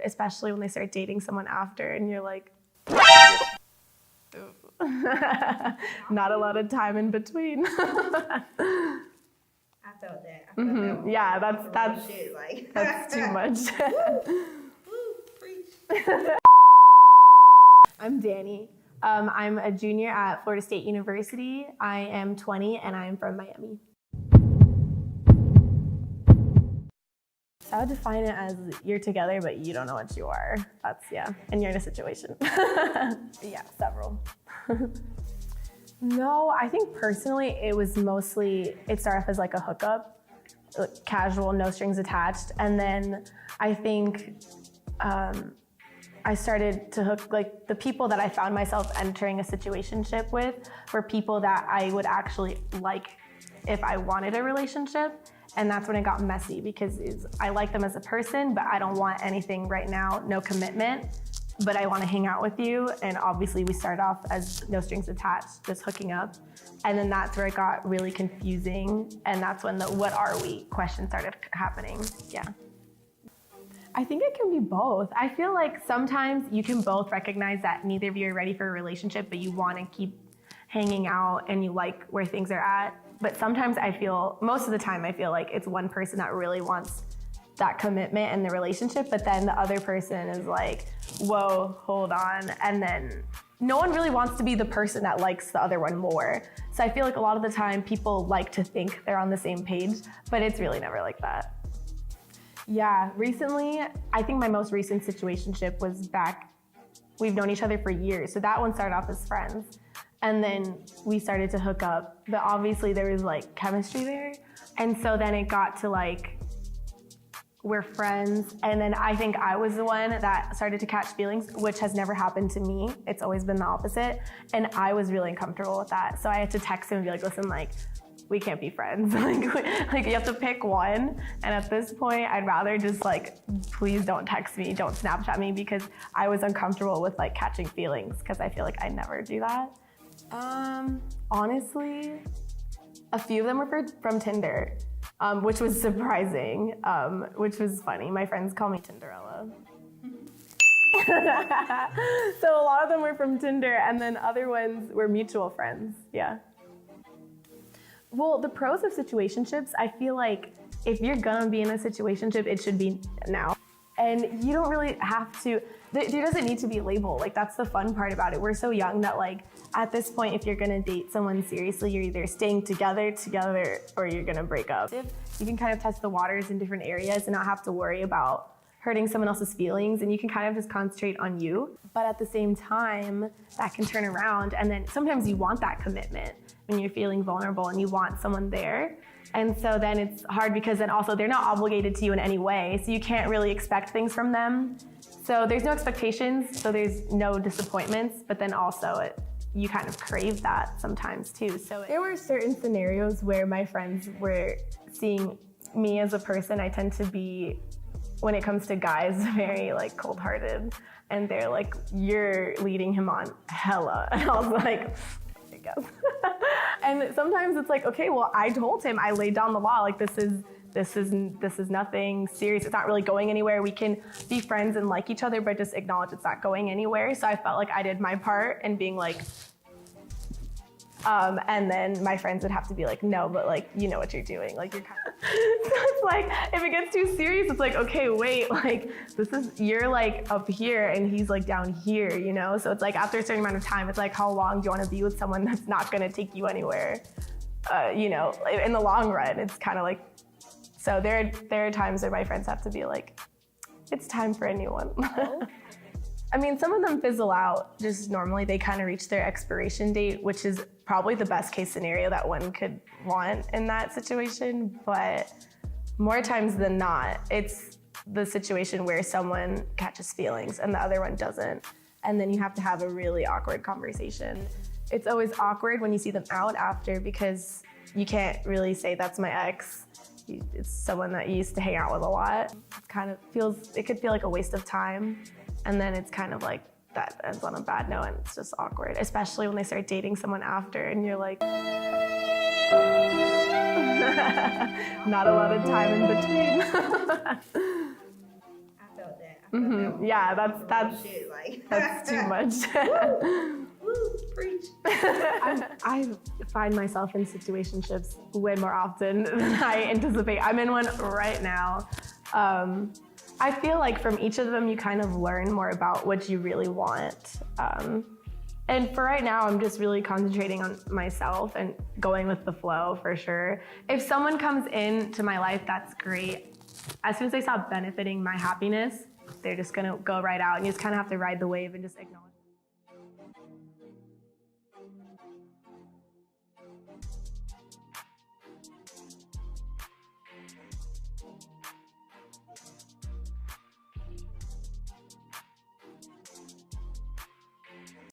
awkward, especially when they start dating someone after and you're like, not a lot of time in between. I felt that. I felt that. Yeah, that's shit, like. that's too much. Woo, preach. I'm Danny. I'm a junior at Florida State University. I am 20 and I'm from Miami. So I would define it as you're together, but you don't know what you are. That's, yeah, and you're in a situation. Yeah, several. No, I think personally it started off as like a hookup, like casual, no strings attached. And then I think I started to hook, like the people that I found myself entering a situationship with were people that I would actually like if I wanted a relationship. And that's when it got messy because I like them as a person, but I don't want anything right now, no commitment, but I want to hang out with you. And obviously we started off as no strings attached, just hooking up. And then that's where it got really confusing. And that's when the what are we question started happening. Yeah. I think it can be both. I feel like sometimes you can both recognize that neither of you are ready for a relationship, but you want to keep hanging out and you like where things are at. But sometimes most of the time I feel like it's one person that really wants that commitment in the relationship, but then the other person is like, whoa, hold on. And then no one really wants to be the person that likes the other one more. So I feel like a lot of the time people like to think they're on the same page, but it's really never like that. Yeah, recently, I think my most recent situationship was we've known each other for years. So that one started off as friends. And then we started to hook up, but obviously there was like chemistry there. And so then it got to like, we're friends. And then I think I was the one that started to catch feelings, which has never happened to me. It's always been the opposite. And I was really uncomfortable with that. So I had to text him and be like, listen, like, we can't be friends. like you have to pick one. And at this point, I'd rather just like, please don't text me, don't Snapchat me, because I was uncomfortable with like catching feelings because I feel like I never do that. Honestly, a few of them were from Tinder, which was surprising, which was funny. My friends call me Tinderella. So a lot of them were from Tinder, and then other ones were mutual friends, yeah. Well, the pros of situationships, I feel like if you're gonna be in a situationship, it should be now. And you don't really have to, there doesn't need to be a label. Like that's the fun part about it. We're so young that like, at this point, if you're gonna date someone seriously, you're either staying together, or you're gonna break up. You can kind of test the waters in different areas and not have to worry about hurting someone else's feelings, and you can kind of just concentrate on you. But at the same time, that can turn around, and then sometimes you want that commitment when you're feeling vulnerable and you want someone there. And so then it's hard because then also they're not obligated to you in any way, so you can't really expect things from them. So there's no expectations, so there's no disappointments, but then also you kind of crave that sometimes too. So there were certain scenarios where my friends were seeing me as a person. I tend to be, when it comes to guys, very like cold-hearted, and they're like, you're leading him on hella. And I was like, I guess. And sometimes it's like, okay, well, I told him, I laid down the law, like this is nothing serious. It's not really going anywhere. We can be friends and like each other, but just acknowledge it's not going anywhere. So I felt like I did my part and being like, and then my friends would have to be like, no, but like, you know what you're doing. Like you're kind of, so it's like, if it gets too serious, it's like, okay, wait, like you're like up here and he's like down here, you know? So it's like after a certain amount of time, it's like, how long do you want to be with someone that's not going to take you anywhere? You know, in the long run, it's kind of like, so there are times where my friends have to be like, it's time for a new one. I mean, some of them fizzle out. Just normally they kind of reach their expiration date, which is probably the best case scenario that one could want in that situation. But more times than not, it's the situation where someone catches feelings and the other one doesn't. And then you have to have a really awkward conversation. It's always awkward when you see them out after because you can't really say that's my ex. It's someone that you used to hang out with a lot. It could feel like a waste of time. And then it's kind of like that ends on a bad note and it's just awkward, especially when they start dating someone after and you're like, not a lot of time in between. I felt that. Yeah, that's shit, like that's too much. Woo, preach. I find myself in situationships way more often than I anticipate. I'm in one right now. I feel like from each of them, you kind of learn more about what you really want. And for right now, I'm just really concentrating on myself and going with the flow for sure. If someone comes into my life, that's great. As soon as they stop benefiting my happiness, they're just gonna go right out, and you just kind of have to ride the wave and just acknowledge.